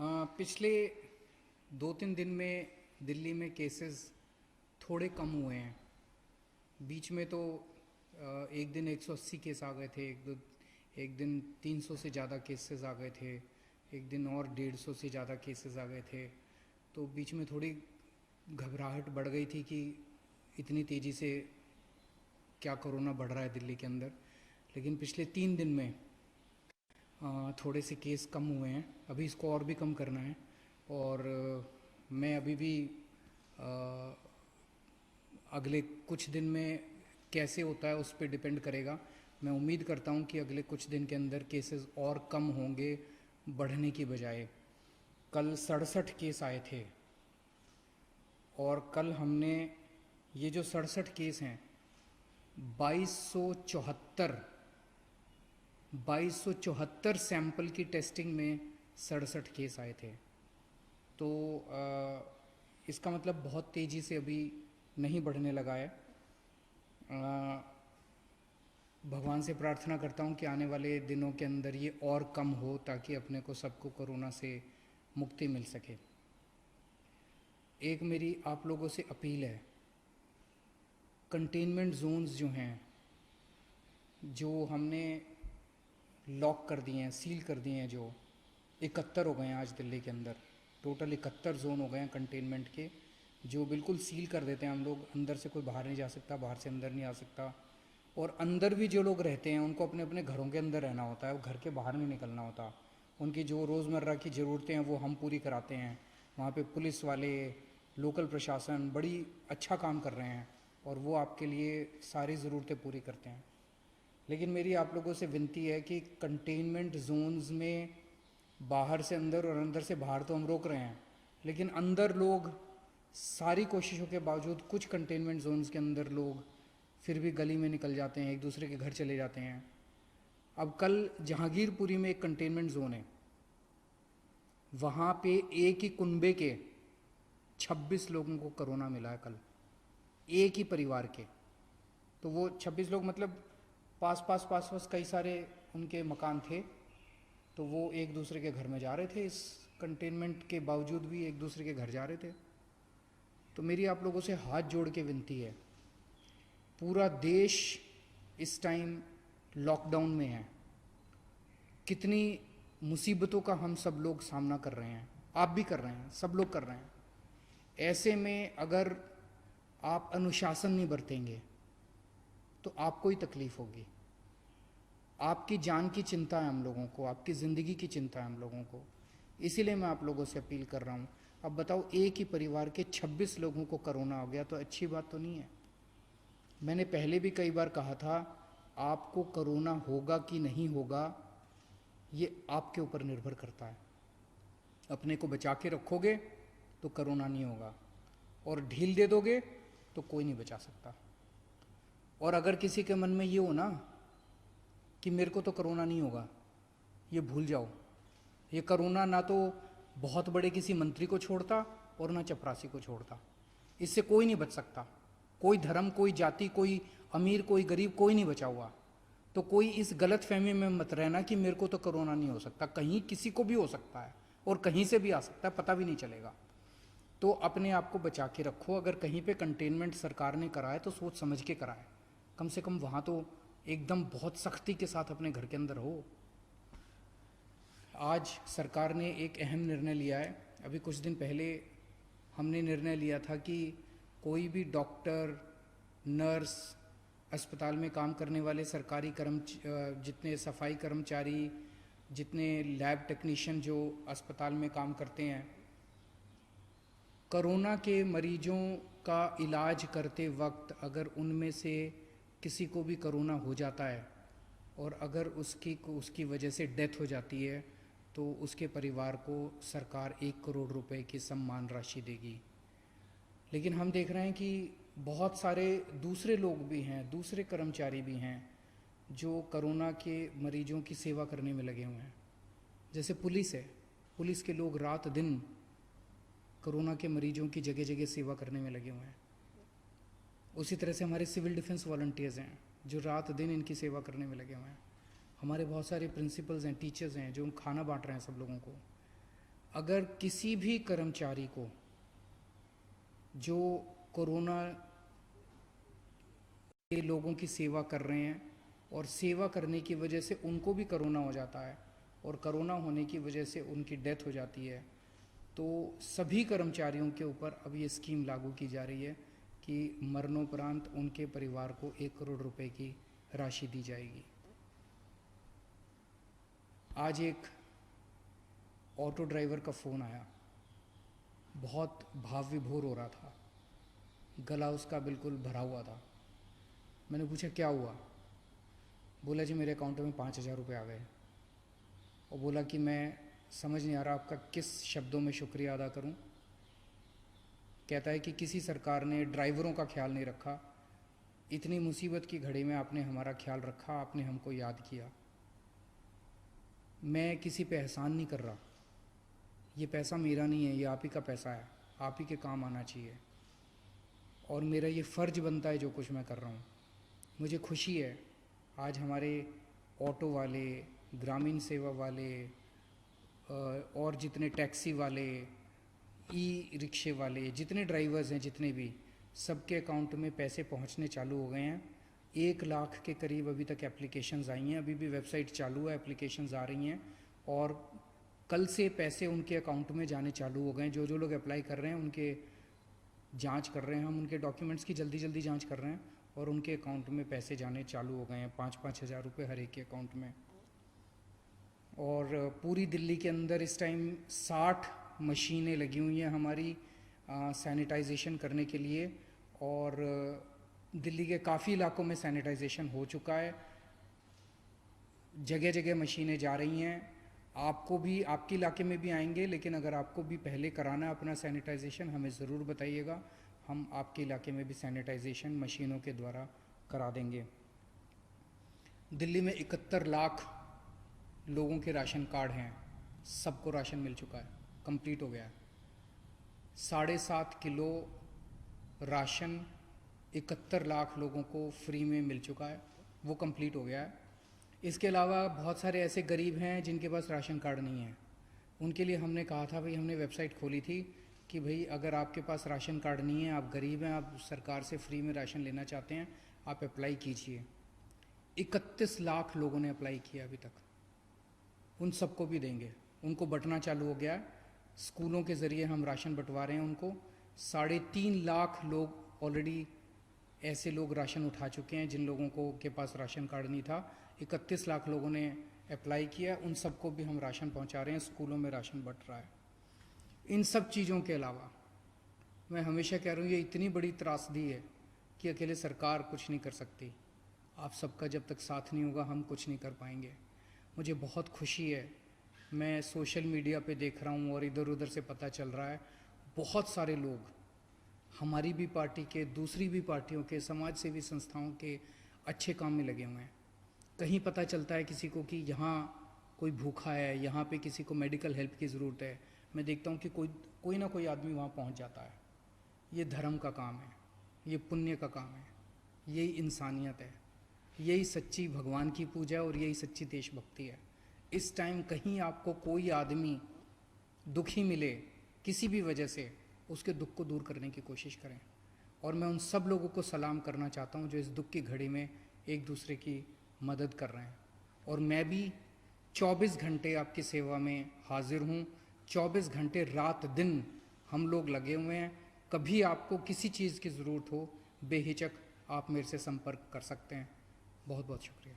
पिछले 2-3 दिन में दिल्ली में केसेस थोड़े कम हुए हैं। बीच में तो एक दिन 180 केस आ गए थे, एक दिन 300 से ज़्यादा केसेस आ गए थे, एक दिन और 150 से ज़्यादा केसेस आ गए थे। तो बीच में थोड़ी घबराहट बढ़ गई थी कि इतनी तेज़ी से क्या कोरोना बढ़ रहा है दिल्ली के अंदर। लेकिन पिछले 3 दिन में थोड़े से केस कम हुए हैं। अभी इसको और भी कम करना है और मैं अभी भी अ, अगले कुछ दिन में कैसे होता है उस पर डिपेंड करेगा। मैं उम्मीद करता हूँ कि अगले कुछ दिन के अंदर केसेस और कम होंगे बढ़ने की बजाय। कल 67 केस आए थे और कल हमने ये जो 67 केस हैं 2274 सैंपल की टेस्टिंग में 67 केस आए थे। तो इसका मतलब बहुत तेज़ी से अभी नहीं बढ़ने लगा है। भगवान से प्रार्थना करता हूँ कि आने वाले दिनों के अंदर ये और कम हो ताकि अपने को सबको कोरोना से मुक्ति मिल सके। एक मेरी आप लोगों से अपील है, कंटेनमेंट जोन्स जो हैं, जो हमने लॉक कर दिए हैं, सील कर दिए हैं, जो 71 हो गए हैं आज दिल्ली के अंदर। टोटल 71 जोन हो गए हैं कंटेनमेंट के, जो बिल्कुल सील कर देते हैं हम लोग। अंदर से कोई बाहर नहीं जा सकता, बाहर से अंदर नहीं आ सकता। और अंदर भी जो लोग रहते हैं उनको अपने अपने घरों के अंदर रहना होता है, वो घर के बाहर नहीं निकलना होता। उनकी जो रोज़मर्रा की ज़रूरतें हैं वो हम पूरी कराते हैं। वहाँ पे पुलिस वाले, लोकल प्रशासन बड़ी अच्छा काम कर रहे हैं और वो आपके लिए सारी ज़रूरतें पूरी करते हैं। लेकिन मेरी आप लोगों से विनती है कि कंटेनमेंट जोन्स में बाहर से अंदर और अंदर से बाहर तो हम रोक रहे हैं, लेकिन अंदर लोग सारी कोशिशों के बावजूद कुछ कंटेनमेंट जोन्स के अंदर लोग फिर भी गली में निकल जाते हैं, एक दूसरे के घर चले जाते हैं। अब कल जहांगीरपुरी में एक कंटेनमेंट जोन है, वहाँ पे एक ही कुनबे के 26 लोगों को कोरोना मिला है कल, एक ही परिवार के। तो वो 26 लोग मतलब पास कई सारे उनके मकान थे, तो वो एक दूसरे के घर में जा रहे थे, इस कंटेनमेंट के बावजूद भी एक दूसरे के घर जा रहे थे। तो मेरी आप लोगों से हाथ जोड़ के विनती है, पूरा देश इस टाइम लॉकडाउन में है। कितनी मुसीबतों का हम सब लोग सामना कर रहे हैं, आप भी कर रहे हैं, सब लोग कर रहे हैं। ऐसे में अगर आप अनुशासन नहीं बरतेंगे तो आपको ही तकलीफ होगी। आपकी जान की चिंता है हम लोगों को, आपकी ज़िंदगी की चिंता है हम लोगों को। इसीलिए मैं आप लोगों से अपील कर रहा हूँ। अब बताओ, एक ही परिवार के 26 लोगों को कोरोना हो गया तो अच्छी बात तो नहीं है। मैंने पहले भी कई बार कहा था, आपको कोरोना होगा कि नहीं होगा ये आपके ऊपर निर्भर करता है। अपने को बचा के रखोगे तो कोरोना नहीं होगा, और ढील दे दोगे तो कोई नहीं बचा सकता। और अगर किसी के मन में ये हो ना कि मेरे को तो कोरोना नहीं होगा, ये भूल जाओ। ये कोरोना ना तो बहुत बड़े किसी मंत्री को छोड़ता और ना चपरासी को छोड़ता। इससे कोई नहीं बच सकता। कोई धर्म, कोई जाति, कोई अमीर, कोई गरीब, कोई नहीं बचा हुआ। तो कोई इस गलत फहमी में मत रहना कि मेरे को तो कोरोना नहीं हो सकता। कहीं किसी को भी हो सकता है और कहीं से भी आ सकता है, पता भी नहीं चलेगा। तो अपने आप को बचा के रखो। अगर कहीं पे कंटेनमेंट सरकार ने कराए तो सोच समझ के कराए, कम से कम वहाँ तो एकदम बहुत सख्ती के साथ अपने घर के अंदर हो। आज सरकार ने एक अहम निर्णय लिया है। अभी कुछ दिन पहले हमने निर्णय लिया था कि कोई भी डॉक्टर, नर्स, अस्पताल में काम करने वाले सरकारी जितने सफाई कर्मचारी, जितने लैब टेक्नीशियन जो अस्पताल में काम करते हैं, कोरोना के मरीजों का इलाज करते वक्त अगर उनमें से किसी को भी कोरोना हो जाता है और अगर उसकी वजह से डेथ हो जाती है तो उसके परिवार को सरकार 1 करोड़ रुपए की सम्मान राशि देगी। लेकिन हम देख रहे हैं कि बहुत सारे दूसरे लोग भी हैं, दूसरे कर्मचारी भी हैं जो कोरोना के मरीजों की सेवा करने में लगे हुए हैं। जैसे पुलिस है, पुलिस के लोग रात दिन कोरोना के मरीजों की जगह जगह सेवा करने में लगे हुए हैं। उसी तरह से हमारे सिविल डिफेंस वॉलंटियर्स हैं जो रात दिन इनकी सेवा करने में लगे हुए हैं। हमारे बहुत सारे प्रिंसिपल्स हैं, टीचर्स हैं जो खाना बांट रहे हैं सब लोगों को। अगर किसी भी कर्मचारी को जो कोरोना के लोगों की सेवा कर रहे हैं और सेवा करने की वजह से उनको भी कोरोना हो जाता है और कोरोना होने की वजह से उनकी डेथ हो जाती है, तो सभी कर्मचारियों के ऊपर अब ये स्कीम लागू की जा रही है कि मरणोपरांत उनके परिवार को 1 करोड़ रुपए की राशि दी जाएगी। आज एक ऑटो ड्राइवर का फ़ोन आया, बहुत भाव विभोर हो रहा था, गला उसका बिल्कुल भरा हुआ था। मैंने पूछा क्या हुआ? बोला जी मेरे अकाउंट में 5,000 रुपये आ गए। और बोला कि मैं समझ नहीं आ रहा आपका किस शब्दों में शुक्रिया अदा करूं। कहता है कि किसी सरकार ने ड्राइवरों का ख्याल नहीं रखा, इतनी मुसीबत की घड़ी में आपने हमारा ख्याल रखा, आपने हमको याद किया। मैं किसी पे एहसान नहीं कर रहा, ये पैसा मेरा नहीं है, ये आप ही का पैसा है, आप ही के काम आना चाहिए और मेरा ये फ़र्ज़ बनता है जो कुछ मैं कर रहा हूँ। मुझे खुशी है आज हमारे ऑटो वाले, ग्रामीण सेवा वाले और जितने टैक्सी वाले, ई रिक्शे वाले, जितने ड्राइवर्स हैं, जितने भी, सबके अकाउंट में पैसे पहुंचने चालू हो गए हैं। 1 लाख के करीब अभी तक एप्लीकेशंस आई हैं, अभी भी वेबसाइट चालू है, एप्लीकेशंस आ रही हैं और कल से पैसे उनके अकाउंट में जाने चालू हो गए हैं। जो जो लोग अप्लाई कर रहे हैं उनके जांच कर रहे हैं, हम उनके डॉक्यूमेंट्स की जल्दी जल्दी जांच कर रहे हैं और उनके अकाउंट में पैसे जाने चालू हो गए हैं, 5-5 हज़ार रुपये हर एक के अकाउंट में। और पूरी दिल्ली के अंदर इस टाइम 60 मशीनें लगी हुई हैं हमारी सैनिटाइजेशन करने के लिए और दिल्ली के काफ़ी इलाकों में सैनिटाइजेशन हो चुका है। जगह जगह मशीनें जा रही हैं, आपको भी, आपके इलाके में भी आएंगे, लेकिन अगर आपको भी पहले कराना है अपना सैनिटाइजेशन हमें ज़रूर बताइएगा, हम आपके इलाके में भी सैनिटाइजेशन मशीनों के द्वारा करा देंगे। दिल्ली में 71 लाख लोगों के राशन कार्ड हैं, सबको राशन मिल चुका है, कंप्लीट हो गया है। 7.5 किलो राशन 71 लाख लोगों को फ्री में मिल चुका है, वो कंप्लीट हो गया है। इसके अलावा बहुत सारे ऐसे गरीब हैं जिनके पास राशन कार्ड नहीं है, उनके लिए हमने कहा था भाई, हमने वेबसाइट खोली थी कि भाई अगर आपके पास राशन कार्ड नहीं है, आप गरीब हैं, आप सरकार से फ्री में राशन लेना चाहते हैं, आप अप्लाई कीजिए। 31 लाख लोगों ने अप्लाई किया अभी तक, उन सबको भी देंगे। उनको बंटना चालू हो गया है, स्कूलों के ज़रिए हम राशन बंटवा रहे हैं उनको। 3.5 लाख लोग ऑलरेडी ऐसे लोग राशन उठा चुके हैं जिन लोगों को के पास राशन कार्ड नहीं था। 31 लाख लोगों ने अप्लाई किया, उन सबको भी हम राशन पहुंचा रहे हैं, स्कूलों में राशन बंट रहा है। इन सब चीज़ों के अलावा मैं हमेशा कह रहा हूँ, ये इतनी बड़ी त्रासदी है कि अकेले सरकार कुछ नहीं कर सकती। आप सबका जब तक साथ नहीं होगा हम कुछ नहीं कर पाएंगे। मुझे बहुत खुशी है, मैं सोशल मीडिया पे देख रहा हूँ और इधर उधर से पता चल रहा है, बहुत सारे लोग हमारी भी पार्टी के, दूसरी भी पार्टियों के, समाज सेवी संस्थाओं के अच्छे काम में लगे हुए हैं। कहीं पता चलता है किसी को कि यहाँ कोई भूखा है, यहाँ पे किसी को मेडिकल हेल्प की ज़रूरत है, मैं देखता हूँ कि कोई ना कोई आदमी वहाँ पहुँच जाता है। ये धर्म का काम है, ये पुण्य का काम है, यही इंसानियत है, यही सच्ची भगवान की पूजा है और यही सच्ची देशभक्ति है। इस टाइम कहीं आपको कोई आदमी दुखी मिले किसी भी वजह से, उसके दुख को दूर करने की कोशिश करें। और मैं उन सब लोगों को सलाम करना चाहता हूँ जो इस दुख की घड़ी में एक दूसरे की मदद कर रहे हैं। और मैं भी 24 घंटे आपकी सेवा में हाजिर हूँ, 24 घंटे रात दिन हम लोग लगे हुए हैं। कभी आपको किसी चीज़ की ज़रूरत हो, बेहिचक आप मेरे से संपर्क कर सकते हैं। बहुत बहुत शुक्रिया।